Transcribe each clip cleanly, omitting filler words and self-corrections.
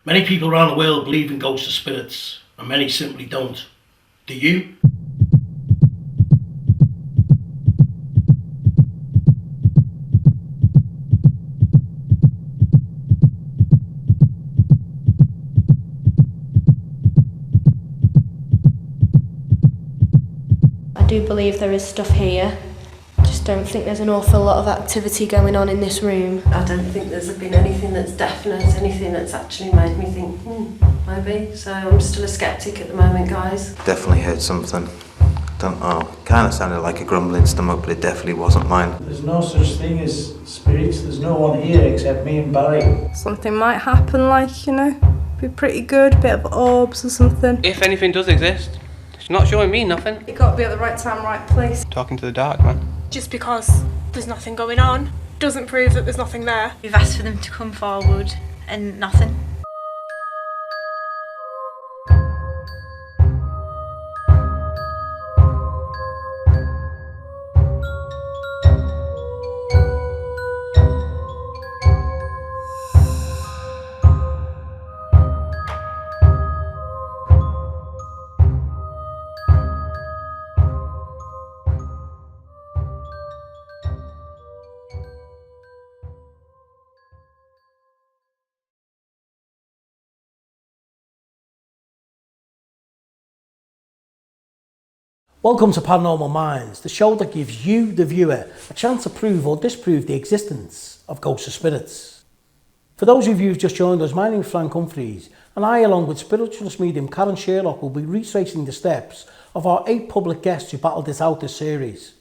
Many people around the world believe in ghosts or spirits, and many simply don't. Do you? I do believe there is stuff here. I just don't think there's an awful lot of activity going on in this room. I don't think there's been anything that's definite, anything that's actually made me think, maybe. So I'm still a sceptic at the moment, guys. Definitely heard something. Don't know. Kind of sounded like a grumbling stomach, but it definitely wasn't mine. There's no such thing as spirits. There's no one here except me and Barry. Something might happen, like, be pretty good, bit of orbs or something. If anything does exist, it's not showing me nothing. You got to be at the right time, right place. Talking to the dark, man. Just because there's nothing going on doesn't prove that there's nothing there. We've asked for them to come forward and nothing. Welcome to Paranormal Minds, the show that gives you, the viewer, a chance to prove or disprove the existence of ghosts or spirits. For those of you who've just joined us, my name is Frank Humphries, and I, along with spiritualist medium Karen Sherlock, will be retracing the steps of our 8 public guests who battled this out this series.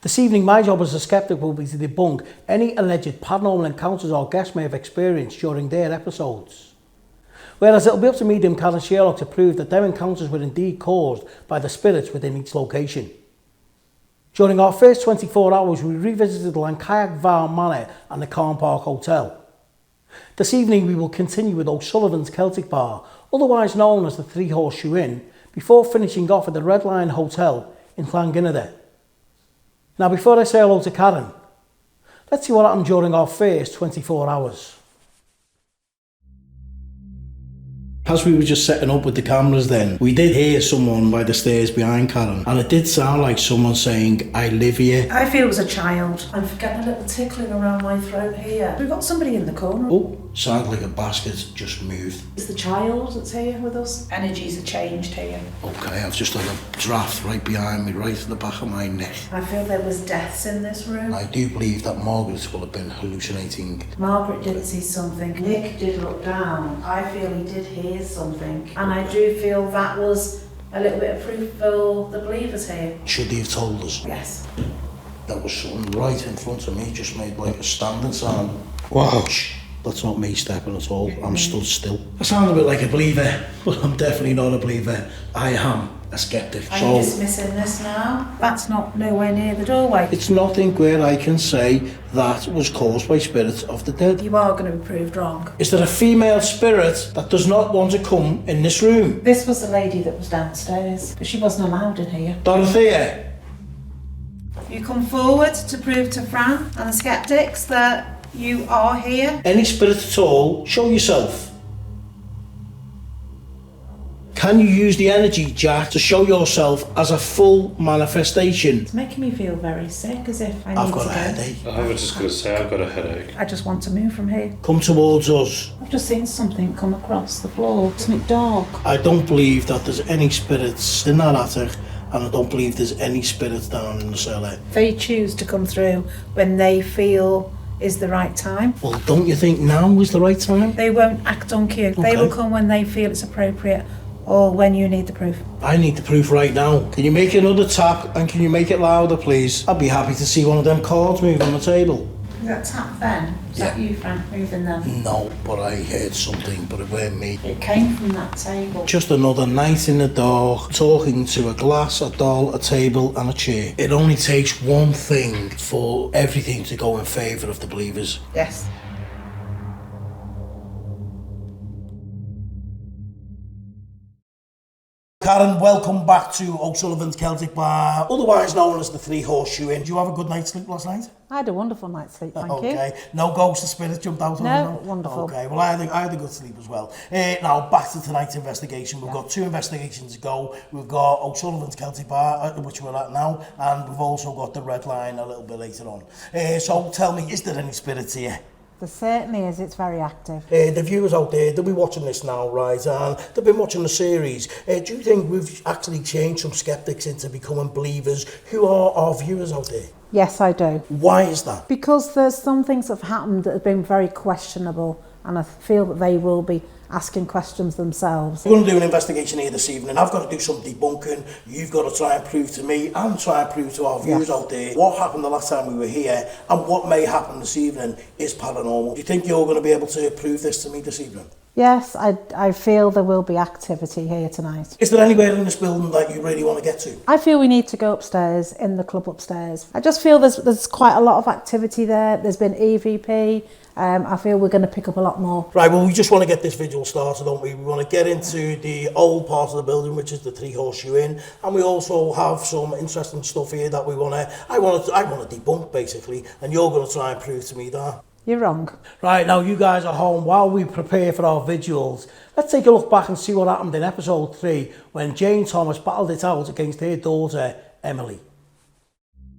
This evening, my job as a skeptic will be to debunk any alleged paranormal encounters our guests may have experienced during their episodes. Whereas it'll be up to Medium Karen Sherlock to prove that their encounters were indeed caused by the spirits within each location. During our first 24 hours, we revisited the Llancaiach Manor and the Carne Hotel. This evening, we will continue with O'Sullivans Celtic Bar, otherwise known as the Three Horseshoe Inn, before finishing off at the Red Lion Hotel in Llancaiach. Now, before I say hello to Karen, let's see what happened during our first 24 hours. As we were just setting up with the cameras then, we did hear someone by the stairs behind Karen, and it did sound like someone saying, "I live here." I feel as a child. I'm getting a little tickling around my throat here. We've got somebody in the corner. Oh, sounds like a basket just moved. It's the child that's here with us. Energies are changed here. Okay, I've just had a draft right behind me, right at the back of my neck. I feel there was deaths in this room. I do believe that Margaret will have been hallucinating. Margaret did see something. Nick did look down. I feel he did hear something. And I do feel that was a little bit of proof for the believers here. Should he have told us? Yes. That was something right in front of me, just made like a standing sound. Wow. Shh, that's not me stepping at all. I'm stood still. I sound a bit like a believer, but I'm definitely not a believer. I am a skeptic. Are you dismissing this now? That's not nowhere near the doorway. It's nothing where I can say that was caused by spirits of the dead. You are going to be proved wrong. Is there a female spirit that does not want to come in this room? This was the lady that was downstairs, but she wasn't allowed in here. Dorothea? You come forward to prove to Fran and the skeptics that you are here. Any spirit at all, show yourself. Can you use the energy, Jack, to show yourself as a full manifestation? It's making me feel very sick, as if I've got a headache. I was just going to say, I've got a headache. I just want to move from here. Come towards us. I've just seen something come across the floor. Something dark. I don't believe that there's any spirits in that attic, and I don't believe there's any spirits down in the cellar. They choose to come through when they feel is the right time. Well, don't you think now is the right time? They won't act on cue. Okay. They will come when they feel it's appropriate or when you need the proof. I need the proof right now. Can you make another tap and can you make it louder, please? I'd be happy to see one of them cards move on the table. Is that tap then? Is that you, Frank, moving them? No, but I heard something, but it weren't me. It came from that table. Just another night in the dark, talking to a glass, a doll, a table and a chair. It only takes one thing for everything to go in favour of the believers. Yes. Karen, welcome back to O'Sullivans Celtic Bar, otherwise known as the Three Horseshoe Inn. Did you have a good night's sleep last night? I had a wonderful night's sleep, thank you. Okay, no ghost or spirit jumped out on you? No, wonderful. Okay, well I had a good sleep as well. Now, back to tonight's investigation. We've got 2 investigations to go. We've got O'Sullivans Celtic Bar, which we're at now, and we've also got the Red Line a little bit later on. So tell me, is there any spirits here? There certainly is, it's very active. The viewers out there, they'll be watching this now, right, and they've been watching the series. Do you think we've actually changed some sceptics into becoming believers? Who are our viewers out there? Yes, I do. Why is that? Because there's some things that have happened that have been very questionable, and I feel that they will be asking questions themselves. We're going to do an investigation here this evening. I've got to do some debunking. You've got to try and prove to me and try and prove to our viewers out there what happened the last time we were here and what may happen this evening is paranormal. Do you think you're going to be able to prove this to me this evening? Yes, I feel there will be activity here tonight. Is there anywhere in this building that you really want to get to? I feel we need to go upstairs, in the club upstairs. I just feel there's quite a lot of activity there. There's been EVP. I feel we're going to pick up a lot more. Right, well, we just want to get this vigil started, don't we? We want to get into the old part of the building, which is the Three Horseshoe Inn, and we also have some interesting stuff here that I want to debunk, basically, and you're going to try and prove to me that. You're wrong. Right, now you guys at home, while we prepare for our vigils, let's take a look back and see what happened in episode 3 when Jane Thomas battled it out against her daughter, Emily.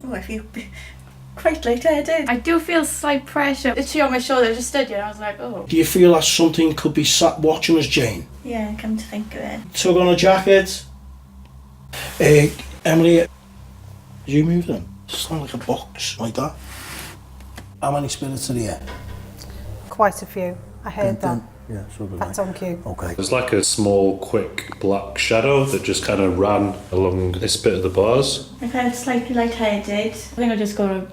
Oh, I feel quite light-headed. I do feel slight pressure. The tree on my shoulder just stood here and I was like, oh. Do you feel that something could be sat watching us, Jane? Yeah, come to think of it. Tug on a jacket. Emily, did you move them? It's not like a box like that. How many spirits are here? Quite a few. I heard that. Yeah, so did That's on cue. Okay. There's like a small, quick black shadow that just kind of ran along this bit of the bars. I felt slightly light-headed. I think I just got a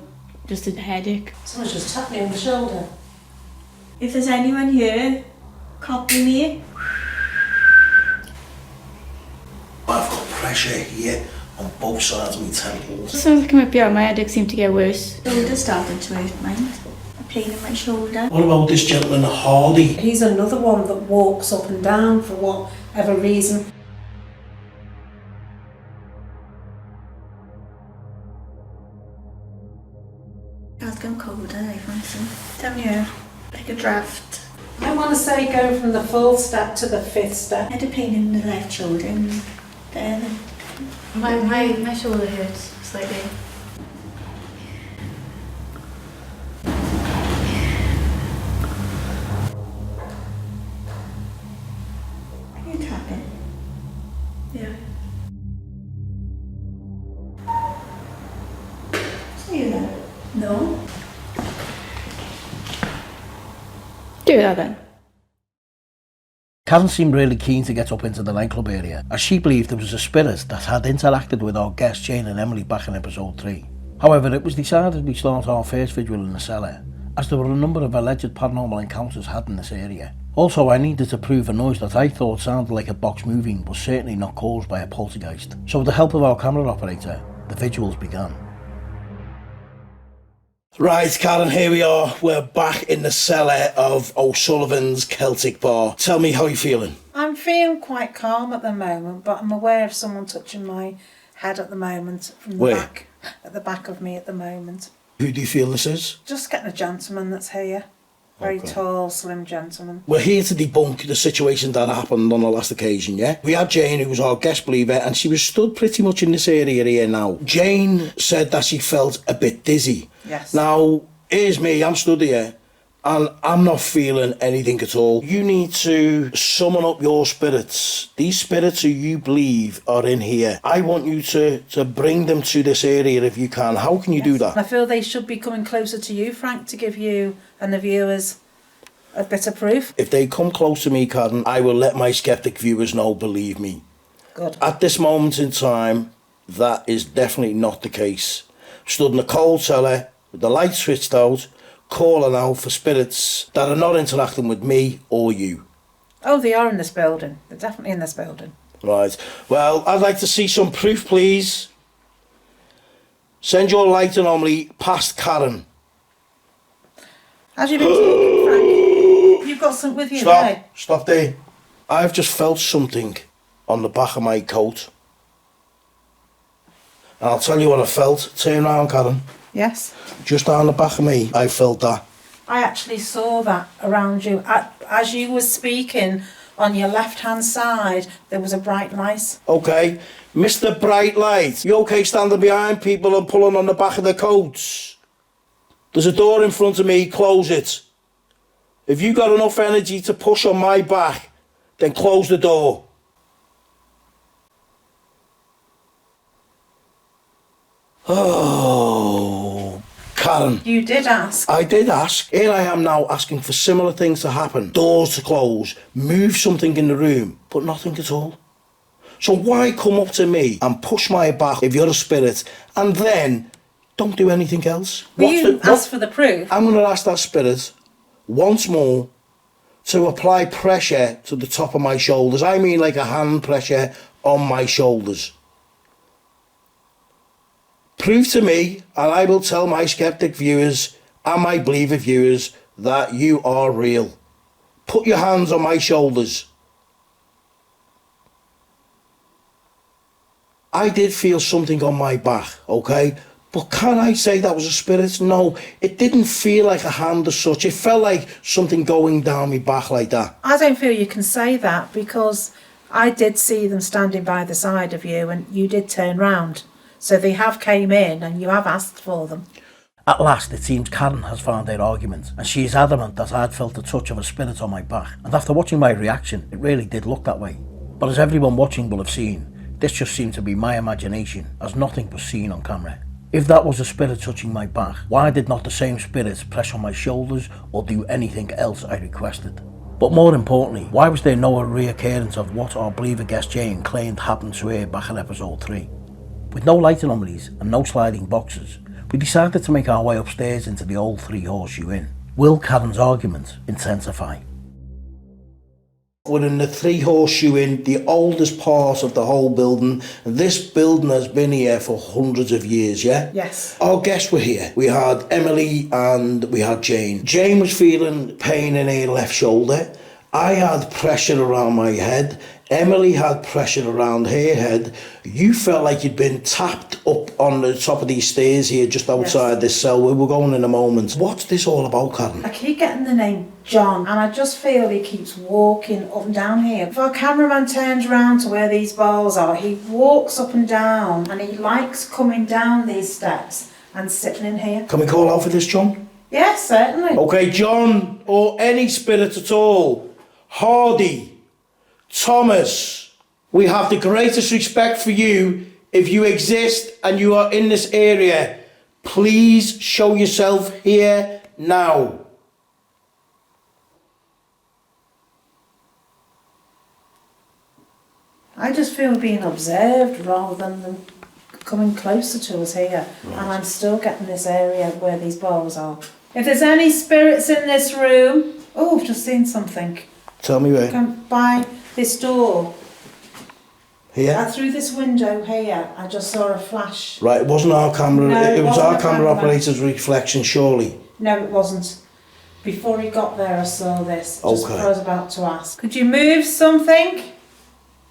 headache. Someone's just tapped me on the shoulder. If there's anyone here, copy me. I've got pressure here on both sides of my temples. It sounds like I might be out. My headache seemed to get worse. Shoulder started to hurt, mind. A pain in my shoulder. What about this gentleman, Hardy? He's another one that walks up and down for whatever reason. It's gone colder, I fancy. Down here, like a draft. I want to say go from the 4th step to the 5th step. I had a pain in the left shoulder and there. My shoulder hurts slightly. Are you tapping? Yeah. Are you there? No. Do that then. Karen seemed really keen to get up into the nightclub area, as she believed there was a spirit that had interacted with our guests Jane and Emily back in episode 3. However, it was decided we start our first vigil in the cellar, as there were a number of alleged paranormal encounters had in this area. Also, I needed to prove a noise that I thought sounded like a box moving was certainly not caused by a poltergeist. So with the help of our camera operator, the vigils began. Right, Karen, here we are. We're back in the cellar of O'Sullivans Celtic Bar. Tell me how you're feeling. I'm feeling quite calm at the moment, but I'm aware of someone touching my head at the moment from the back, at the back of me at the moment. Who do you feel this is? Just getting a gentleman that's here. Very tall, slim gentleman. We're here to debunk the situation that happened on the last occasion, yeah? We had Jane, who was our guest believer, and she was stood pretty much in this area here now. Jane said that she felt a bit dizzy. Yes. Now, here's me, I'm stood here, and I'm not feeling anything at all. You need to summon up your spirits. These spirits who you believe are in here. I want you to bring them to this area if you can. How can you do that? I feel they should be coming closer to you, Frank, to give you and the viewers a bit of proof. If they come close to me, Karen, I will let my sceptic viewers know, believe me. Good. At this moment in time, that is definitely not the case. Stood in a cold cellar, with the lights switched out, calling out for spirits that are not interacting with me or you. Oh, they are in this building. They're definitely in this building. Right. Well, I'd like to see some proof, please. Send your light anomaly past Karen. Have you been talking, Frank? You've got something with you Stop. there. Stop there. I've just felt something on the back of my coat. And I'll tell you what I felt. Turn around, Karen. Yes. Just down the back of me, I felt that. I actually saw that around you. As you were speaking, on your left-hand side, there was a bright light. Okay, Mr. Bright Light, you okay standing behind people and pulling on the back of their coats? There's a door in front of me, close it. If you got enough energy to push on my back, then close the door. Oh, Karen. You did ask. I did ask. Here I am now asking for similar things to happen. Doors to close, move something in the room, but nothing at all. So why come up to me and push my back if you're a spirit and then don't do anything else? Will you ask for the proof? I'm going to ask that spirit once more to apply pressure to the top of my shoulders. I mean like a hand pressure on my shoulders. Prove to me, and I will tell my sceptic viewers and my believer viewers that you are real. Put your hands on my shoulders. I did feel something on my back, okay? But can I say that was a spirit? No, it didn't feel like a hand as such. It felt like something going down my back like that. I don't feel you can say that because I did see them standing by the side of you and you did turn round. So they have came in and you have asked for them. At last, it seems Karen has found their argument, and she is adamant that I'd felt the touch of a spirit on my back. And after watching my reaction, it really did look that way. But as everyone watching will have seen, this just seemed to be my imagination, as nothing was seen on camera. If that was a spirit touching my back, why did not the same spirit press on my shoulders or do anything else I requested? But more importantly, why was there no reoccurrence of what our believer guest Jane claimed happened to her back in episode 3? With no light anomalies and no sliding boxes, we decided to make our way upstairs into the old Three Horseshoe Inn. Will Karen's argument intensify? We're in the Three Horseshoe Inn, the oldest part of the whole building. This building has been here for hundreds of years, yeah? Yes. Our guests were here. We had Emily and we had Jane. Jane was feeling pain in her left shoulder. I had pressure around my head. Emily had pressure around her head. You felt like you'd been tapped up on the top of these stairs here just outside this cell. We were going in a moment. What's this all about, Karen? I keep getting the name John and I just feel he keeps walking up and down here. If our cameraman turns round to where these bars are, he walks up and down and he likes coming down these steps and sitting in here. Can we call out for this, John? Yes, certainly. Okay, John, or any spirit at all, Hardy, Thomas, we have the greatest respect for you. If you exist and you are in this area, please show yourself here now. I just feel being observed rather than them coming closer to us here. Right. And I'm still getting this area where these bars are. If there's any spirits in this room... Oh, I've just seen something. Tell me where. Come by this door. Here? Through this window here, I just saw a flash. Right, it wasn't our camera. No, it was our camera operator's reflection, surely. No, it wasn't. Before he got there, I saw this. Just Okay. before I was about to ask. Could you move something?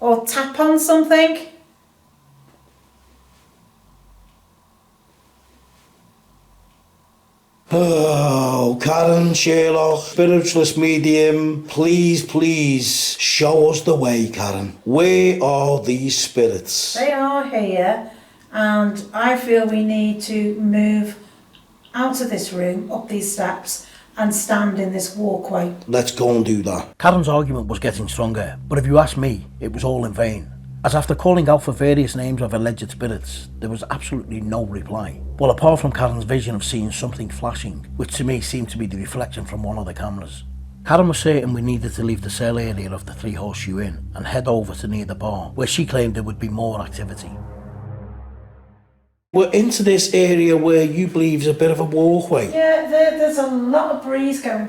Or tap on something? Oh, Karen Sherlock, spiritualist medium, please show us the way, Karen. Where are these spirits? They are here, and I feel we need to move out of this room, up these steps, and stand in this walkway. Let's go and do that. Karen's argument was getting stronger, but if you ask me, it was all in vain. As after calling out for various names of alleged spirits, there was absolutely no reply. Well, apart from Karen's vision of seeing something flashing, which to me seemed to be the reflection from one of the cameras. Karen was certain we needed to leave the cell area of the Three Horseshoe Inn and head over to near the bar, where she claimed there would be more activity. We're into this area where you believe is a bit of a walkway. Yeah, there's a lot of breeze going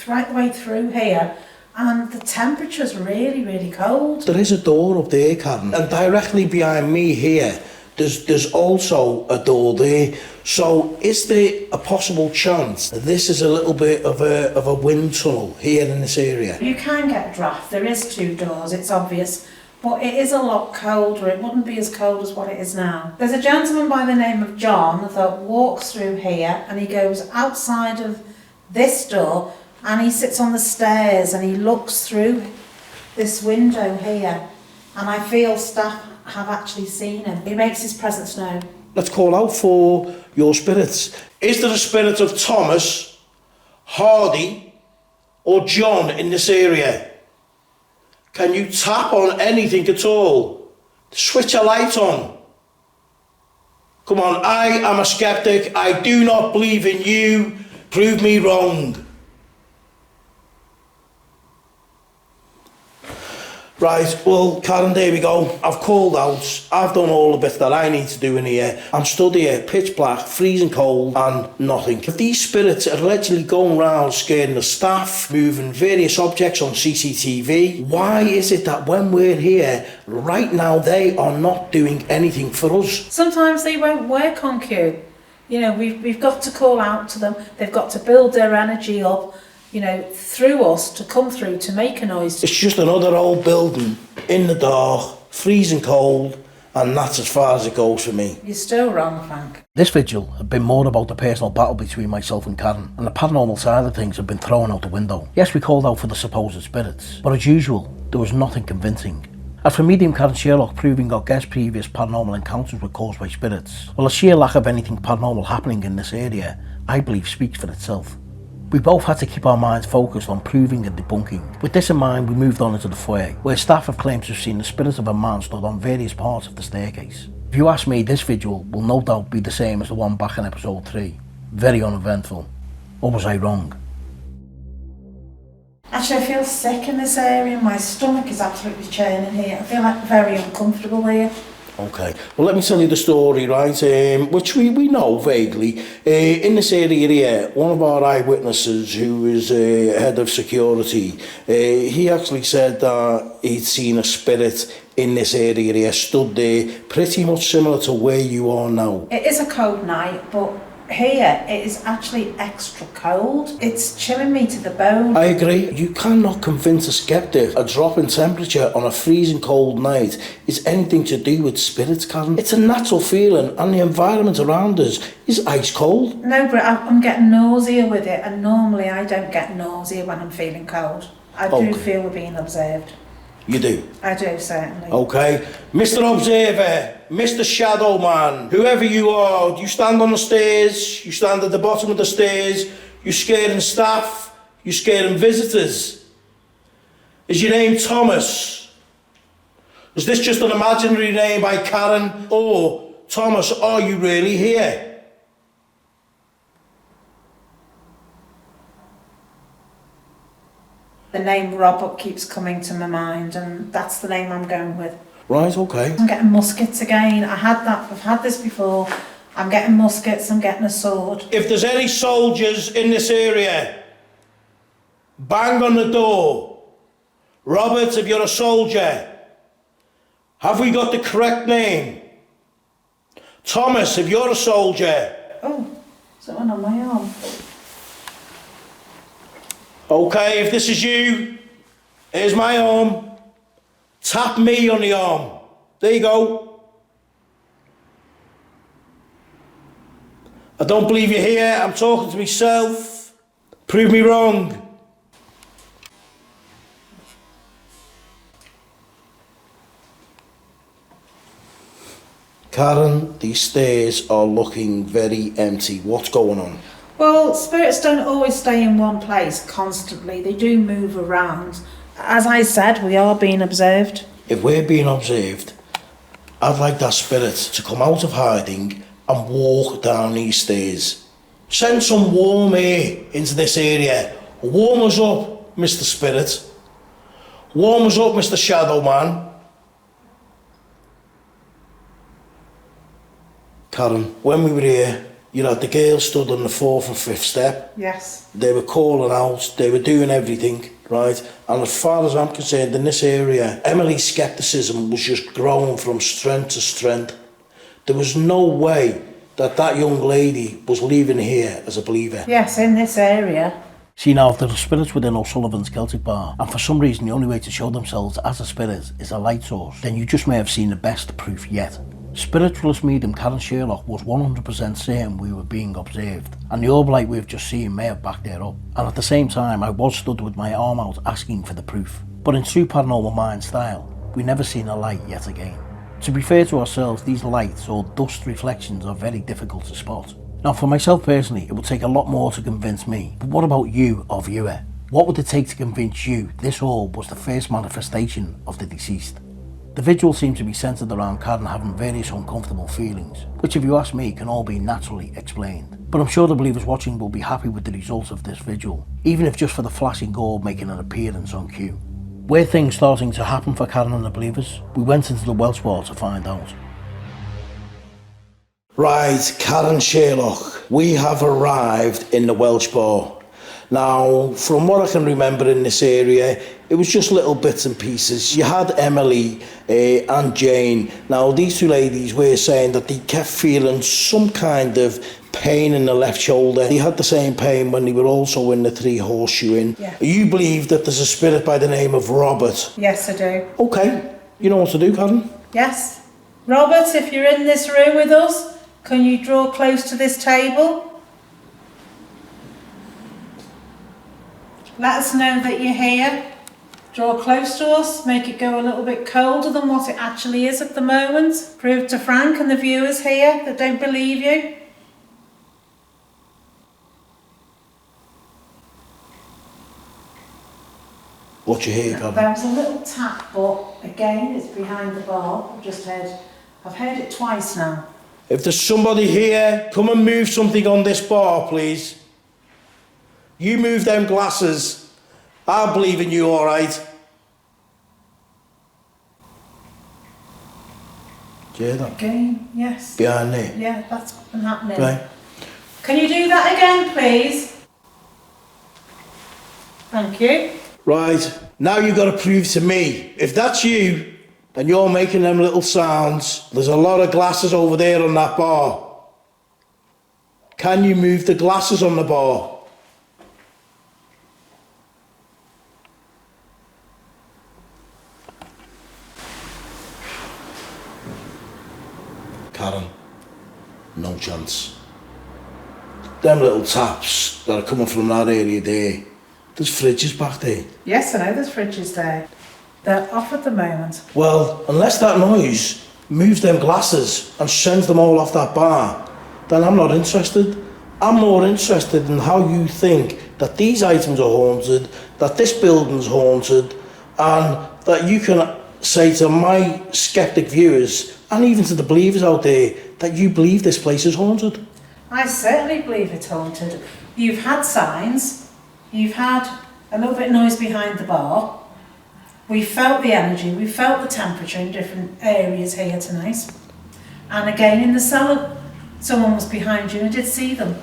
right the way through here. And the temperature's really cold. There is a door up there, Karen, and directly behind me here, there's also a door there. So is there a possible chance that this is a little bit of a wind tunnel here in this area? You can get a draft. There is 2 doors, it's obvious. but it is a lot colder. It wouldn't be as cold as what it is now. There's a gentleman by the name of John that walks through here, and he goes outside of this door and he sits on the stairs and he looks through this window here, and I feel staff have actually seen him. He makes his presence known. Let's call out for your spirits. Is there a spirit of Thomas, Hardy or John in this area? Can you tap on anything at all? Switch a light on. Come on, I am a skeptic. I do not believe in you. Prove me wrong. Right, well, Karen, there we go. I've called out. I've done all the bits that I need to do in here. I'm stood here, pitch black, freezing cold, and nothing. If these spirits are allegedly going around scaring the staff, moving various objects on CCTV, why is it that when we're here, right now, they are not doing anything for us? Sometimes they won't work on cue. You know, we've got to call out to them. They've got to build their energy up, you know, through us to come through to make a noise. It's just another old building in the dark, freezing cold, and that's as far as it goes for me. You're still wrong, Frank. This vigil had been more about the personal battle between myself and Karen, and the paranormal side of things had been thrown out the window. Yes, we called out for the supposed spirits, but as usual, there was nothing convincing. As for Medium Karen Sherlock proving our guest's previous paranormal encounters were caused by spirits, well, the sheer lack of anything paranormal happening in this area, I believe, speaks for itself. We both had to keep our minds focused on proving and debunking. With this in mind, we moved on into the foyer, where staff have claimed to have seen the spirit of a man stood on various parts of the staircase. If you ask me, this vigil will no doubt be the same as the one back in episode 3. Very uneventful. Or was I wrong? Actually, I feel sick in this area. My stomach is absolutely churning here. I feel like very uncomfortable here. Okay, well, let me tell you the story, right, which we know vaguely. In this area here, one of our eyewitnesses, who is head of security, he actually said that he'd seen a spirit in this area here, stood there, pretty much similar to where you are now. It is a cold night, but here it is actually extra cold. It's chilling me to the bone. I agree. You cannot convince a skeptic a drop in temperature on a freezing cold night is anything to do with spirits, Karen. It's a natural feeling, and the environment around us is ice cold. No, but I'm getting nausea with it, and normally I don't get nausea when I'm feeling cold. I do feel we're being observed. You do? I do, certainly. Okay. Mr. Observer, Mr. Shadow Man, whoever you are, you stand on the stairs, you stand at the bottom of the stairs, you're scaring staff, you're scaring visitors. Is your name Thomas? Is this just an imaginary name by Karen? Or, Thomas, are you really here? The name Robert keeps coming to my mind, and that's the name I'm going with. Right, okay. I'm getting muskets again. I've had this before. I'm getting muskets, I'm getting a sword. If there's any soldiers in this area, bang on the door. Robert, if you're a soldier, have we got the correct name? Thomas, if you're a soldier. Oh, something on my arm. Okay, if this is you, here's my arm. Tap me on the arm. There you go. I don't believe you're here. I'm talking to myself. Prove me wrong. Karen, these stairs are looking very empty. What's going on? Well, spirits don't always stay in one place constantly. They do move around. As I said, we are being observed. If we're being observed, I'd like that spirit to come out of hiding and walk down these stairs. Send some warm air into this area. Warm us up, Mr. Spirit. Warm us up, Mr. Shadow Man. Karen, when we were here, you had the girls stood on the 4th and 5th step. Yes. They were calling out, they were doing everything, right? And as far as I'm concerned, in this area, Emily's scepticism was just growing from strength to strength. There was no way that young lady was leaving here as a believer. Yes, in this area. See now, if there are spirits within O'Sullivans Celtic Bar, and for some reason the only way to show themselves as a spirit is a light source, then you just may have seen the best proof yet. Spiritualist medium Karen Sherlock was 100% certain we were being observed, and the orb light we've just seen may have backed her up. And at the same time, I was stood with my arm out asking for the proof. But in true Paranormal Mind style, we never seen a light yet again. To be fair to ourselves, these lights or dust reflections are very difficult to spot. Now for myself personally, it would take a lot more to convince me, but what about you, our viewer? What would it take to convince you this orb was the first manifestation of the deceased? The vigil seems to be centred around Carne having various uncomfortable feelings, which if you ask me can all be naturally explained. But I'm sure the believers watching will be happy with the results of this vigil, even if just for the flashing orb making an appearance on cue. Were things starting to happen for Carne and the believers? We went into the Welsh bar to find out. Right, Karen Sherlock, we have arrived in the Welsh bar. Now, from what I can remember in this area, it was just little bits and pieces. You had Emily and Jane. Now, these two ladies were saying that they kept feeling some kind of pain in the left shoulder. They had the same pain when they were also in the three Horseshoe Inn. Yeah. You believe that there's a spirit by the name of Robert? Yes, I do. Okay, you know what to do, Karen? Yes. Robert, if you're in this room with us, can you draw close to this table? Let us know that you're here. Draw close to us, make it go a little bit colder than what it actually is at the moment. Prove to Frank and the viewers here that don't believe you. What you hear, Karen? There was a little tap, but again, it's behind the bar. I've heard it twice now. If there's somebody here, come and move something on this bar, please. You move them glasses. I believe in you, all right. Do you hear that? Again, yes. Behind there? Yeah, that's been happening. Right. Can you do that again, please? Thank you. Right, now you've got to prove to me. If that's you, and you're making them little sounds, there's a lot of glasses over there on that bar. Can you move the glasses on the bar? Karen, no chance. Them little taps that are coming from that area there, there's fridges back there. Yes, I know there's fridges there. They're off at the moment. Well, unless that noise moves them glasses and sends them all off that bar, then I'm not interested. I'm more interested in how you think that these items are haunted, that this building's haunted, and that you can say to my sceptic viewers, and even to the believers out there, that you believe this place is haunted. I certainly believe it's haunted. You've had signs, you've had a little bit of noise behind the bar, we felt the energy, we felt the temperature in different areas here tonight, and again in the cellar, someone was behind you and I did see them.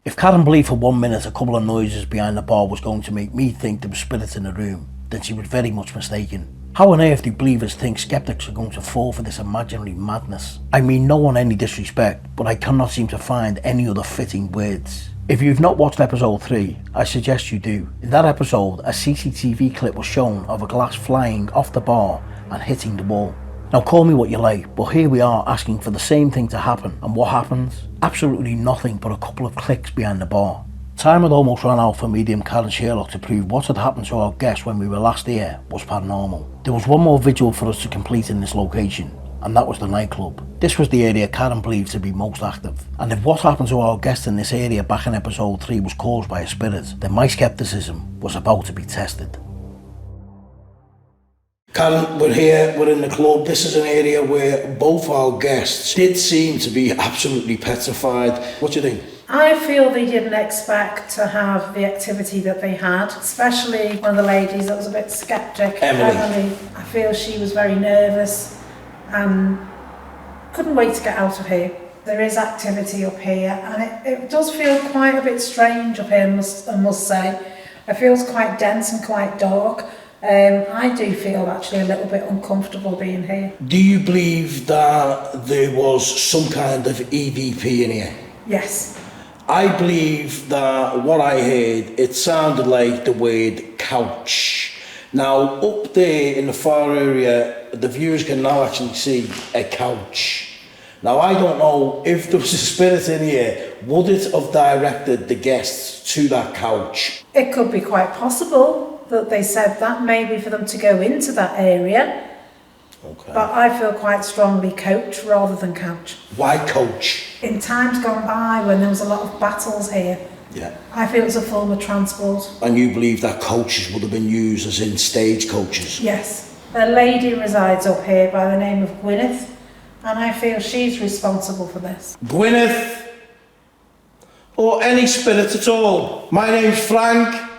If Karen believed for 1 minute a couple of noises behind the bar was going to make me think there was spirits in the room, then she was very much mistaken. How on earth do believers think skeptics are going to fall for this imaginary madness? I mean no one any disrespect, but I cannot seem to find any other fitting words. If you've not watched episode 3, I suggest you do. In that episode, a CCTV clip was shown of a glass flying off the bar and hitting the wall. Now call me what you like, but here we are asking for the same thing to happen, and what happens? Absolutely nothing but a couple of clicks behind the bar. Time had almost run out for Medium Karen Sherlock to prove what had happened to our guests when we were last here was paranormal. There was one more vigil for us to complete in this location, and that was the nightclub. This was the area Karen believed to be most active, and if what happened to our guests in this area back in episode 3 was caused by a spirit, then my skepticism was about to be tested. Karen, we're here, we're in the club. This is an area where both our guests did seem to be absolutely petrified. What do you think? I feel they didn't expect to have the activity that they had, especially one of the ladies that was a bit sceptic. Emily. I feel she was very nervous and couldn't wait to get out of here. There is activity up here and it does feel quite a bit strange up here, I must say. It feels quite dense and quite dark. I do feel actually a little bit uncomfortable being here. Do you believe that there was some kind of EVP in here? Yes. I believe that what I heard, it sounded like the word couch. Now, up there in the far area, the viewers can now actually see a couch. Now, I don't know if there was a spirit in here, would it have directed the guests to that couch? It could be quite possible that they said that, maybe for them to go into that area. Okay. But I feel quite strongly coach rather than couch. Why coach? In times gone by, when there was a lot of battles here, Yeah. I feel it's a form of transport. And you believe that coaches would have been used as in stage coaches? Yes. A lady resides up here by the name of Gwyneth, and I feel she's responsible for this. Gwyneth, or any spirit at all. My name's Frank.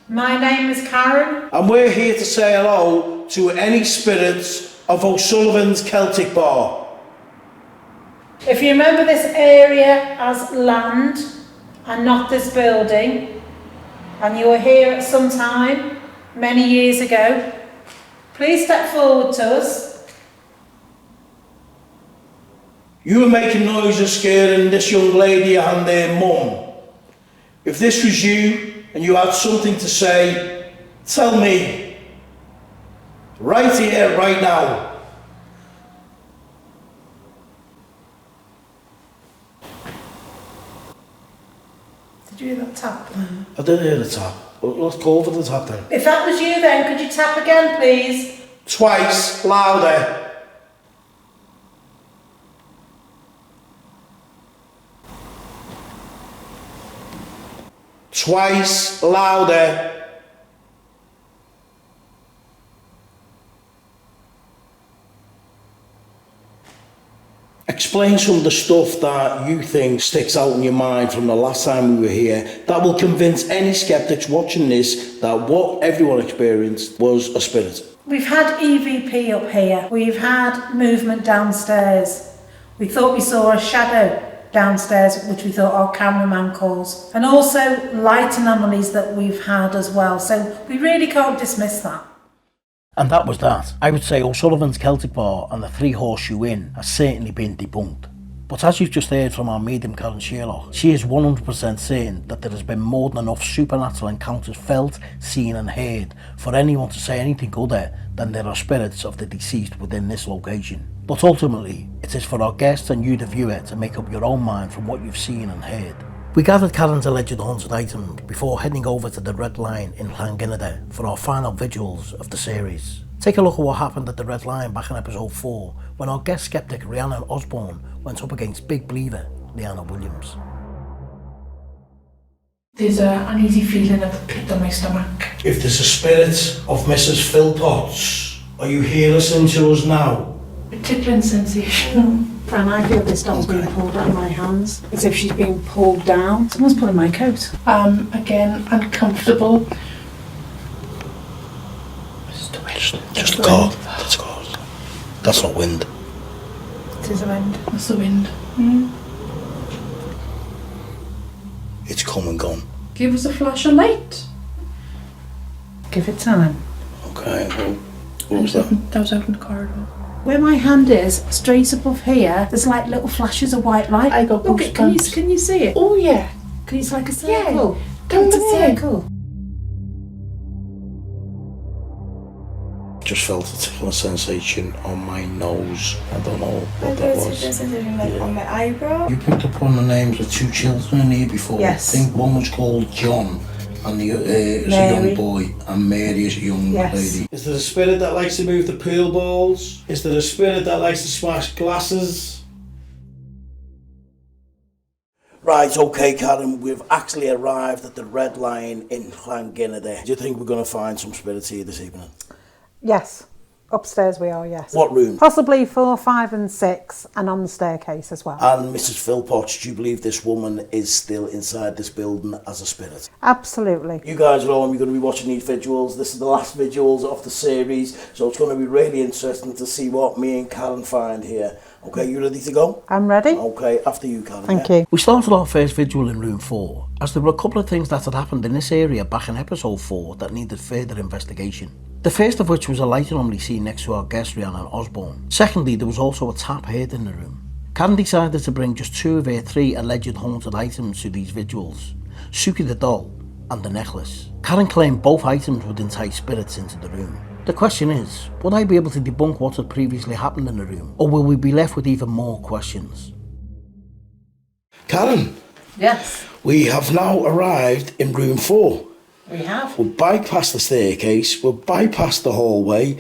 My name is Karen. And we're here to say hello to any spirits of O'Sullivans Celtic Bar. If you remember this area as land and not this building, and you were here at some time many years ago, please step forward to us. You were making noises scaring this young lady and their mum. If this was you and you had something to say, tell me. Right here, right now. Did you hear that tap? I did hear the tap. Let's go over the tap then. If that was you then, could you tap again, please? Twice, louder. Twice, louder. Explain some of the stuff that you think sticks out in your mind from the last time we were here that will convince any skeptics watching this that what everyone experienced was a spirit. We've had EVP up here. We've had movement downstairs. We thought we saw a shadow downstairs, which we thought our cameraman caused. And also light anomalies that we've had as well. So we really can't dismiss that. And that was that. I would say O'Sullivans Celtic Bar and the Three Horseshoe Inn has certainly been debunked. But as you've just heard from our Medium Karen Sherlock, she is 100% certain that there has been more than enough supernatural encounters felt, seen and heard for anyone to say anything other than there are spirits of the deceased within this location. But ultimately, it is for our guests and you the viewer to make up your own mind from what you've seen and heard. We gathered Karen's alleged haunted items before heading over to the Red Lion in Llancaiach for our final vigils of the series. Take a look at what happened at the Red Lion back in episode 4 when our guest skeptic Rhiannon Osborne went up against big believer Leanna Williams. There's an uneasy feeling of a pit on my stomach. If there's a spirit of Mrs. Philpotts, are you here listening to us now? A tickling sensation. Fran, I feel this doll's being pulled out of my hands, as if she's being pulled down. Someone's pulling my coat. Again, uncomfortable. Just a car. That's a car. That's not wind. It is a wind. That's the wind. It's come and gone. Give us a flash of light. Give it time. Okay, well, what was that? That was out in the corridor. Where my hand is, straight above here, there's like little flashes of white light. I got Look, can goosebumps. you see it? Oh yeah. Can you see like a circle? Down It's a there. circle. Just felt a tickling sensation on my nose. I don't know what that was. On my eyebrow. You picked up on the names of 2 children in here before. Yes. I think one was called John, and the is a young boy, and Mary is a young lady. Is there a spirit that likes to move the pool balls? Is there a spirit that likes to smash glasses? Right, okay, Karen, we've actually arrived at the Red Lion in Llancaiach. Do you think we're going to find some spirits here this evening? Yes. Upstairs we are, yes. What room? Possibly 4, 5 and 6 and on the staircase as well. And Mrs. Philpotts, do you believe this woman is still inside this building as a spirit? Absolutely. You guys are all going to be watching these vigils. This is the last vigils of the series, so it's going to be really interesting to see what me and Karen find here. Okay, you ready to go? I'm ready. Okay, after you, Karen. Thank you. We started our first vigil in room 4 as there were a couple of things that had happened in this area back in episode 4 that needed further investigation. The first of which was a light anomaly seen next to our guest Rhiannon Osborne. Secondly, there was also a tap heard in the room. Karen decided to bring just 2 of her 3 alleged haunted items to these vigils, Suki the doll and the necklace. Karen claimed both items would entice spirits into the room. The question is, would I be able to debunk what had previously happened in the room, or will we be left with even more questions? Karen? Yes. We have now arrived in room 4. We have. We've bypassed the staircase, we've bypassed the hallway.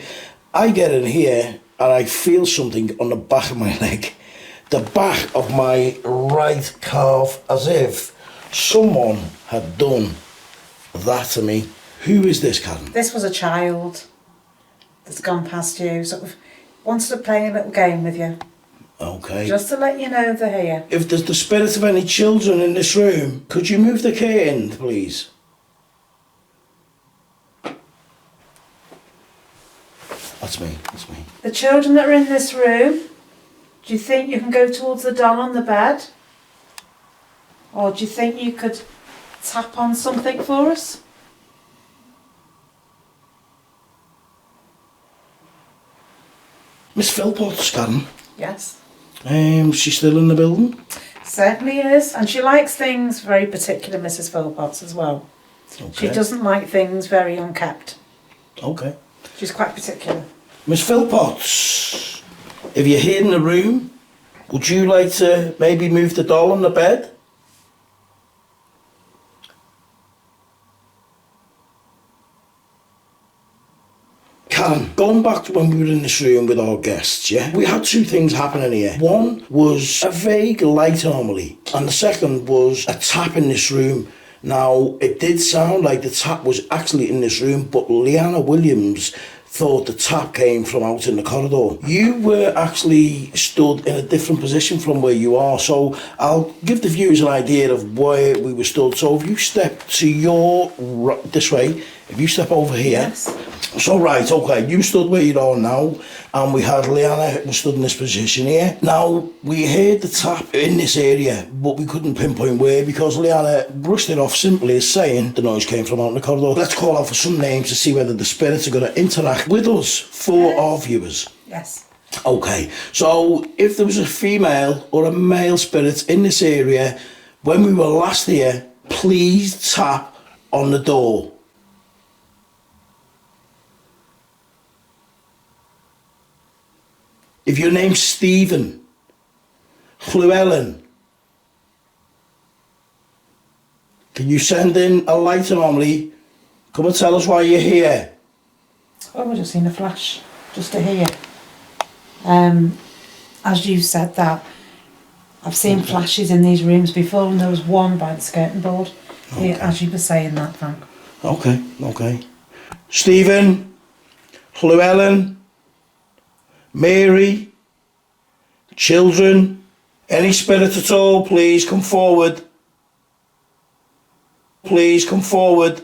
I get in here and I feel something on the back of my leg. The back of my right calf, as if someone had done that to me. Who is this, Karen? This was a child that's gone past you, sort of wanted to play a little game with you. Okay. Just to let you know they're here. If there's the spirit of any children in this room, could you move the curtain, please? That's me. The children that are in this room, do you think you can go towards the doll on the bed? Or do you think you could tap on something for us? Miss Philpotts, Karen. Yes. She's still in the building? Certainly is. And she likes things very particular, Mrs. Philpotts, as well. Okay. She doesn't like things very unkept. Okay. She's quite particular. Miss Philpotts, if you're here in the room, would you like to maybe move the doll on the bed? Karen, going back to when we were in this room with our guests, yeah? We had 2 things happening here. One was a vague light anomaly, and the second was a tap in this room. Now, it did sound like the tap was actually in this room, but Leanna Williams thought the tap came from out in the corridor. You were actually stood in a different position from where you are, so I'll give the viewers an idea of where we were stood. So if you step to your this way, if you step over here. Yes. So right, okay, you stood where you are now, and we had Leanna who stood in this position here. Now, we heard the tap in this area, but we couldn't pinpoint where because Leanna brushed it off simply as saying the noise came from out in the corridor. Let's call out for some names to see whether the spirits are going to interact with us for our viewers. Yes. Okay, so if there was a female or a male spirit in this area when we were last here, please tap on the door. If your name's Stephen, Llewellyn, can you send in a light anomaly? Come and tell us why you're here. Oh, we've just seen a flash, just to hear. As you said that, I've seen flashes in these rooms before, and there was one by the skirting board, here, as you were saying that, Frank. Okay. Stephen, Llewellyn, Mary, children, any spirit at all, please come forward. Please come forward.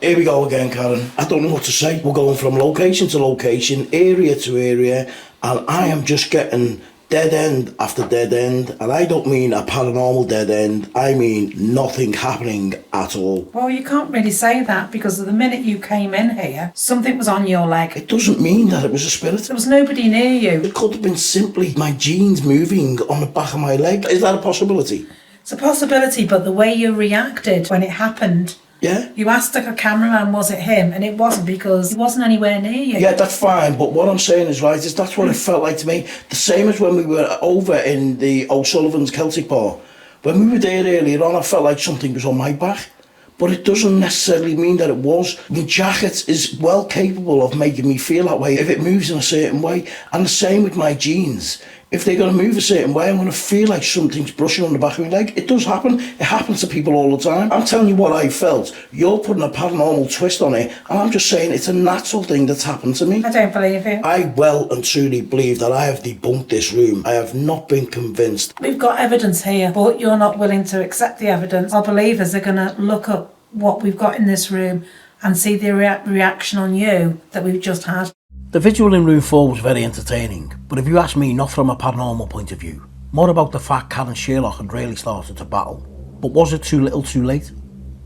Here we go again, Karen. I don't know what to say. We're going from location to location, area to area, and I am just getting dead end after dead end, and I don't mean a paranormal dead end, I mean nothing happening at all. Well, you can't really say that because the minute you came in here, something was on your leg. It doesn't mean that it was a spirit. There was nobody near you. It could have been simply my jeans moving on the back of my leg. Is that a possibility? It's a possibility, but the way you reacted when it happened, yeah, you asked a cameraman, was it him? And it wasn't, because he wasn't anywhere near you. Yeah, that's fine, but what I'm saying is, right, is that's what it felt like to me. The same as when we were over in the O'Sullivans Celtic Bar. When we were there earlier on, I felt like something was on my back. But it doesn't necessarily mean that it was. My jacket is well capable of making me feel that way if it moves in a certain way. And the same with my jeans. If they're going to move a certain way, I'm going to feel like something's brushing on the back of my leg. It does happen. It happens to people all the time. I'm telling you what I felt. You're putting a paranormal twist on it, and I'm just saying it's a natural thing that's happened to me. I don't believe you. I well and truly believe that I have debunked this room. I have not been convinced. We've got evidence here, but you're not willing to accept the evidence. Our believers are going to look up what we've got in this room and see the reaction on you that we've just had. The vigil in room 4 was very entertaining, but if you ask me, not from a paranormal point of view. More about the fact Karen Sherlock had really started to battle. But was it too little too late?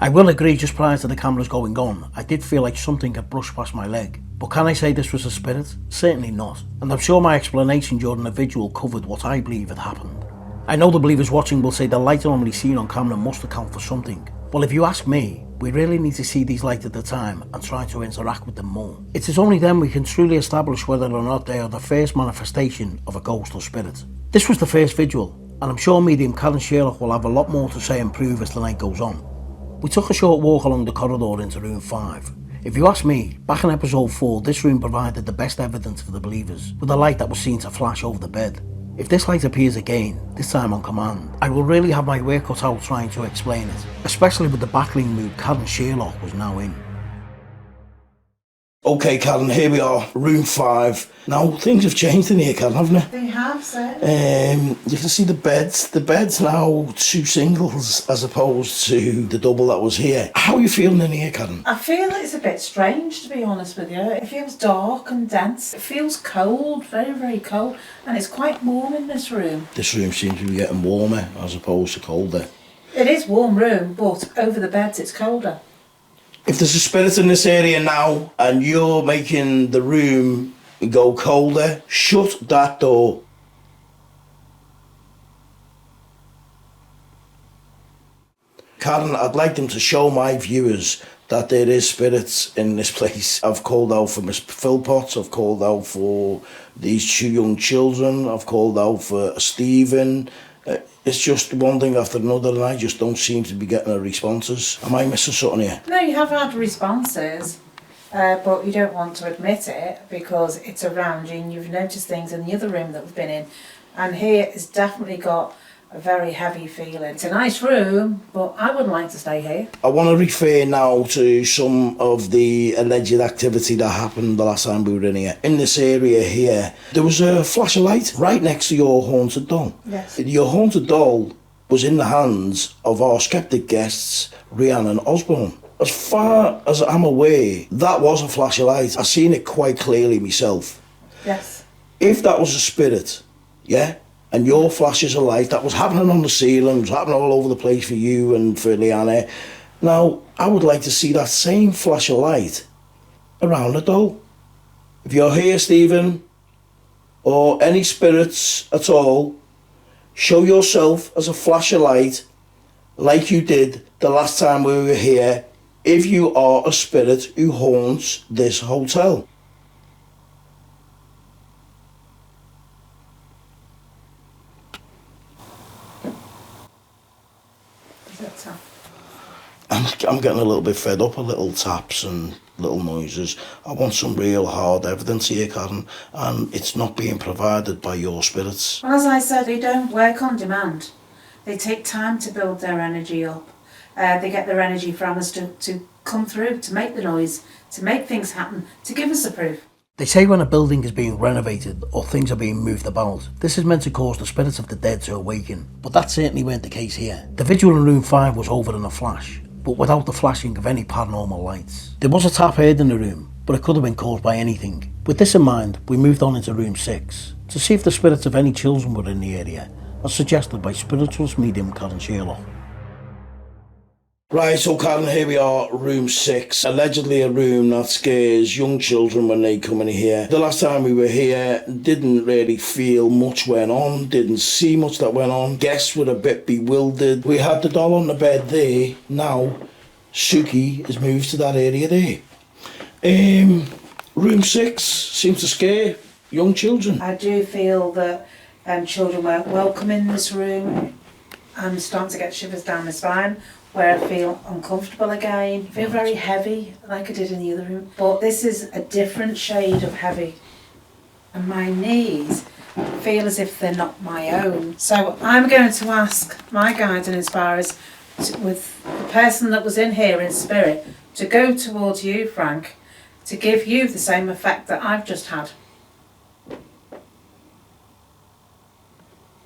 I will agree, just prior to the cameras going on, I did feel like something had brushed past my leg. But can I say this was a spirit? Certainly not. And I'm sure my explanation during the vigil covered what I believe had happened. I know the believers watching will say the light normally seen on camera must account for something. Well, if you ask me, we really need to see these lights at the time and try to interact with them more. It is only then we can truly establish whether or not they are the first manifestation of a ghost or spirit. This was the first vigil, and I'm sure Medium Karen Sherlock will have a lot more to say and prove as the night goes on. We took a short walk along the corridor into room 5. If you ask me, back in episode 4, this room provided the best evidence for the believers, with a light that was seen to flash over the bed. If this light appears again, this time on command, I will really have my work cut out trying to explain it, especially with the battling mood Karen Sherlock was now in. Okay, Karen, here we are, room 5. Now, things have changed in here, Karen, haven't they? They have, sir. You can see the beds. The bed's now 2 singles as opposed to the double that was here. How are you feeling in here, Karen? I feel it's a bit strange, to be honest with you. It feels dark and dense. It feels cold, very, very cold. And it's quite warm in this room. This room seems to be getting warmer as opposed to colder. It is warm room, but over the beds it's colder. If there's a spirit in this area now and you're making the room go colder, shut that door. Karen, I'd like them to show my viewers that there is spirits in this place. I've called out for Miss Philpotts, I've called out for these 2 young children, I've called out for Stephen. It's just one thing after another and I just don't seem to be getting the responses. Am I missing something here? No, you have had responses, but you don't want to admit it because it's around you and you've noticed things in the other room that we've been in. And here it's definitely got a very heavy feeling. It's a nice room, but I wouldn't like to stay here. I want to refer now to some of the alleged activity that happened the last time we were in here. In this area here, there was a flash of light right next to your haunted doll. Yes. Your haunted doll was in the hands of our Sceptic guests, Rhiannon Osborne. As far as I'm aware, that was a flash of light. I've seen it quite clearly myself. Yes. If that was a spirit, yeah, and your flashes of light, that was happening on the ceiling, was happening all over the place for you and for Leanne. Now, I would like to see that same flash of light around the doll. If you're here, Stephen, or any spirits at all, show yourself as a flash of light like you did the last time we were here if you are a spirit who haunts this hotel. I'm getting a little bit fed up of little taps and little noises. I want some real hard evidence here, Karen, and it's not being provided by your spirits. Well, as I said, they don't work on demand. They take time to build their energy up. They get their energy from us to come through, to make the noise, to make things happen, to give us the proof. They say when a building is being renovated or things are being moved about, this is meant to cause the spirits of the dead to awaken, but that certainly weren't the case here. The vigil in room 5 was over in a flash, but without the flashing of any paranormal lights. There was a tap heard in the room, but it could have been caused by anything. With this in mind, we moved on into room 6 to see if the spirits of any children were in the area, as suggested by spiritualist medium Karen Sherlock. Right, so Carne, here we are, room 6. Allegedly a room that scares young children when they come in here. The last time we were here, didn't really feel much went on, didn't see much that went on. Guests were a bit bewildered. We had the doll on the bed there. Now, Suki has moved to that area there. Room 6 seems to scare young children. I do feel that children were welcome in this room. I'm starting to get shivers down my spine, where I feel uncomfortable again. I feel very heavy, like I did in the other room. But this is a different shade of heavy. And my knees feel as if they're not my own. So I'm going to ask my guides and inspirers, with the person that was in here in spirit, to go towards you, Frank, to give you the same effect that I've just had.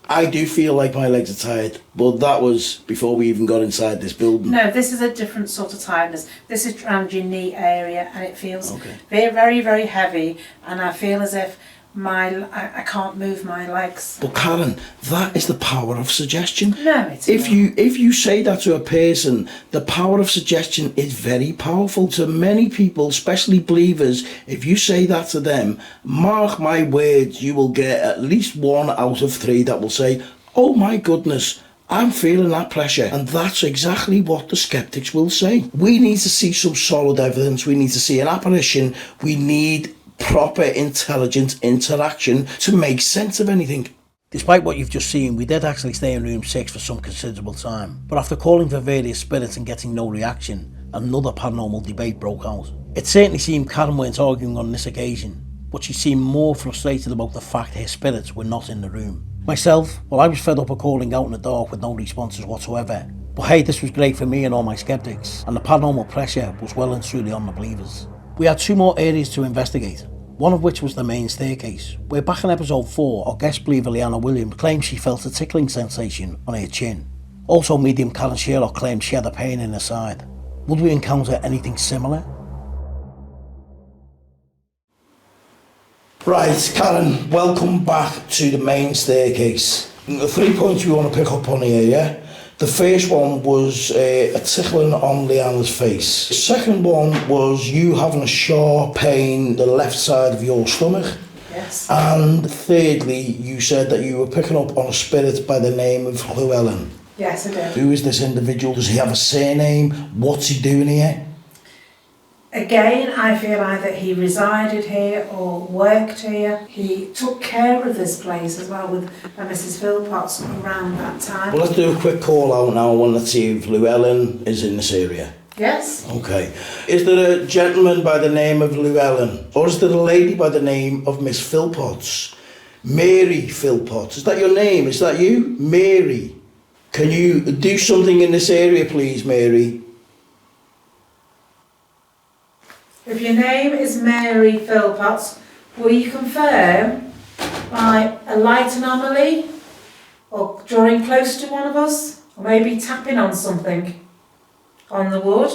I do feel like my legs are tired, but that was before we even got inside this building. No, this is a different sort of tiredness. This is around your knee area and it feels very, very, very heavy, and I feel as if I can't move my legs. But Karen, that is the power of suggestion. No, it's if not. if you say that to a person, the power of suggestion is very powerful to many people, especially believers. If you say that to them, mark my words, you will get at least 1 out of 3 that will say, oh my goodness, I'm feeling that pressure. And that's exactly what the skeptics will say. We need to see some solid evidence. We need to see an apparition. We need proper intelligent interaction to make sense of anything. Despite what you've just seen, we did actually stay in room 6 for some considerable time, but after calling for various spirits and getting no reaction, another paranormal debate broke out. It certainly seemed Karen weren't arguing on this occasion, but she seemed more frustrated about the fact her spirits were not in the room. Myself, well, I was fed up of calling out in the dark with no responses whatsoever, but hey, this was great for me and all my skeptics, and the paranormal pressure was well and truly on the believers. We had 2 more areas to investigate, one of which was the main staircase, where back in episode 4, our guest believer Leanna Williams claimed she felt a tickling sensation on her chin. Also, Medium Karen Sherlock claimed she had a pain in her side. Would we encounter anything similar? Right, Karen, welcome back to the main staircase. The 3 points we want to pick up on here, yeah? The first one was a tickling on Leanna's face. The second one was you having a sharp pain the left side of your stomach. Yes. And thirdly, you said that you were picking up on a spirit by the name of Llewellyn. Yes, I did. Who is this individual? Does he have a surname? What's he doing here? Again, I feel either he resided here or worked here. He took care of this place as well with Mrs. Philpotts around that time. Well, let's do a quick call out now. I want to see if Llewellyn is in this area. Yes. Okay. Is there a gentleman by the name of Llewellyn? Or is there a lady by the name of Miss Philpotts? Mary Philpotts. Is that your name? Is that you? Mary. Can you do something in this area, please, Mary? If your name is Mary Philpotts, will you confirm by a light anomaly or drawing close to one of us or maybe tapping on something on the wood?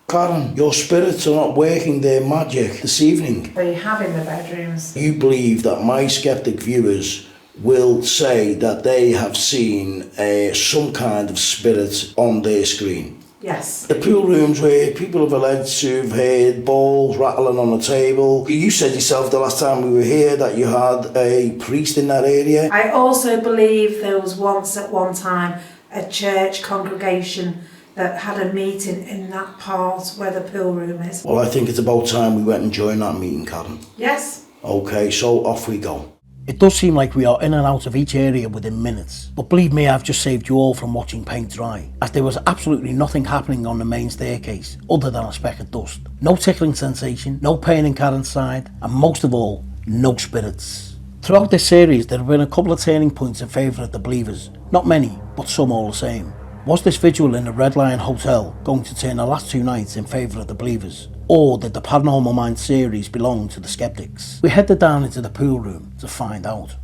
Karen, your spirits are not working their magic this evening. They have in the bedrooms. You believe that my skeptic viewers will say that they have seen some kind of spirit on their screen. Yes. The pool rooms where people have alleged to have heard balls rattling on the table. You said yourself the last time we were here that you had a priest in that area. I also believe there was once at one time a church congregation that had a meeting in that part where the pool room is. Well, I think it's about time we went and joined that meeting, Karen. Yes. Okay, so off we go. It does seem like we are in and out of each area within minutes, but believe me, I've just saved you all from watching paint dry, as there was absolutely nothing happening on the main staircase other than a speck of dust. No tickling sensation, no pain in Karen's side, and most of all, no spirits. Throughout this series there have been a couple of turning points in favour of the believers, not many, but some all the same. Was this vigil in the Red Lion Hotel going to turn the last 2 nights in favour of the believers? Or did the Paranormal Mind series belong to the skeptics? We headed down into the pool room to find out.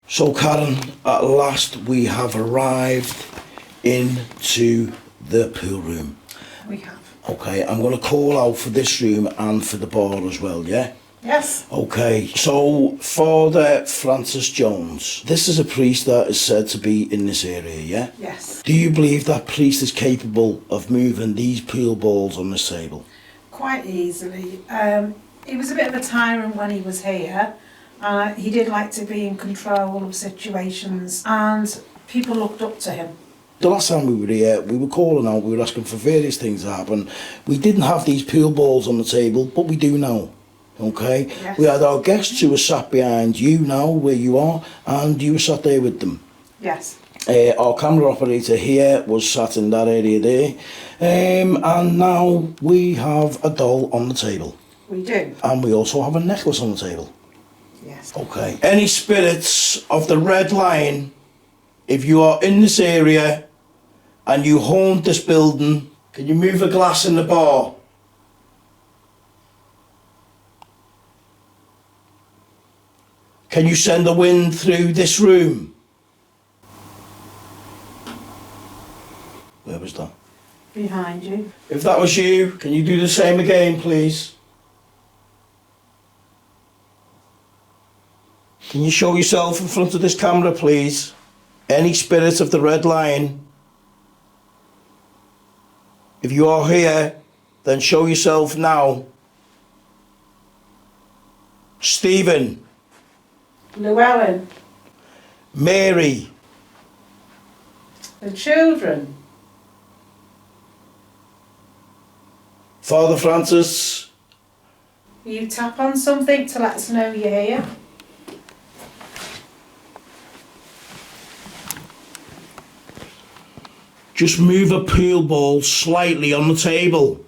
So Karen, at last we have arrived into the pool room. We have. Okay, I'm going to call out for this room and for the bar as well, yeah? Yes. Okay, so Father Francis Jones, this is a priest that is said to be in this area, yeah? Yes. Do you believe that priest is capable of moving these pool balls on this table? Quite easily. He was a bit of a tyrant when he was here. He did like to be in control of situations and people looked up to him. The last time we were here, we were calling out, we were asking for various things to happen. We didn't have these pool balls on the table, but we do now. Okay, yes. We had our guests who were sat behind you now, where you are, and you were sat there with them. Yes. Our camera operator here was sat in that area there, and now we have a doll on the table. We do. And we also have a necklace on the table. Yes. Okay. Any spirits of the Red Lion, if you are in this area and you haunt this building, can you move a glass in the bar? Can you send the wind through this room? was that? Behind you. If that was you, can you do the same again, please? Can you show yourself in front of this camera, please? Any spirit of the Red Lion? If you are here, then show yourself now. Stephen. Llewellyn. Mary. The children. Father Francis. Will you tap on something to let us know you're here? Just move a pool ball slightly on the table.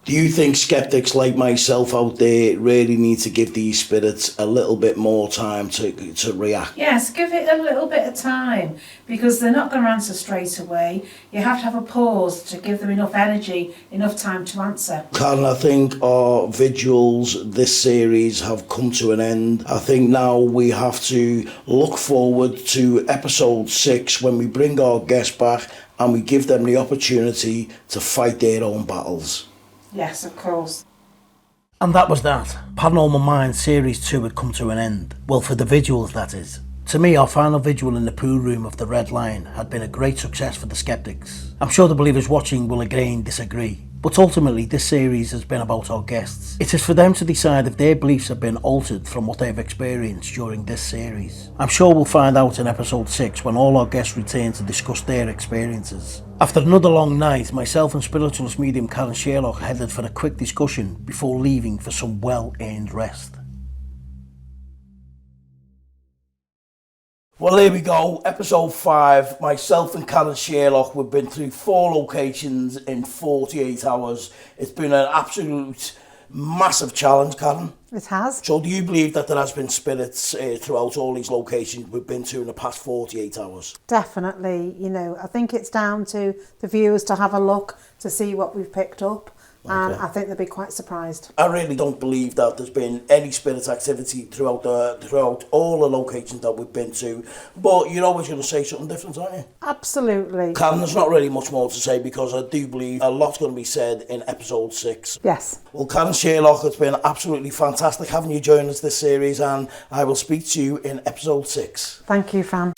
Do you think skeptics like myself out there really need to give these spirits a little bit more time to react? Yes, give it a little bit of time, because they're not going to answer straight away. You have to have a pause to give them enough energy, enough time to answer. Carne, I think our vigils this series have come to an end. I think now we have to look forward to episode 6 when we bring our guests back and we give them the opportunity to fight their own battles. Yes, of course. And that was that. Paranormal Minds Series 2 had come to an end. Well, for the Vigils, that is. To me, our final vigil in the pool room of the Red Lion had been a great success for the skeptics. I'm sure the believers watching will again disagree. But ultimately, this series has been about our guests. It is for them to decide if their beliefs have been altered from what they've experienced during this series. I'm sure we'll find out in episode 6 when all our guests return to discuss their experiences. After another long night, myself and spiritualist medium Karen Sherlock headed for a quick discussion before leaving for some well-earned rest. Well, here we go, episode 5. Myself and Karen Sherlock, we've been through 4 locations in 48 hours. It's been an absolute massive challenge, Karen. It has. So do you believe that there has been spirits throughout all these locations we've been to in the past 48 hours? Definitely. You know, I think it's down to the viewers to have a look to see what we've picked up. And I think they'll be quite surprised. I really don't believe that there's been any spirit activity throughout all the locations that we've been to. But you're always going to say something different, aren't you? Absolutely. Karen, there's not really much more to say because I do believe a lot's going to be said in episode 6. Yes. Well, Karen Sherlock, it's been absolutely fantastic having you join us this series, and I will speak to you in episode 6. Thank you, Fran.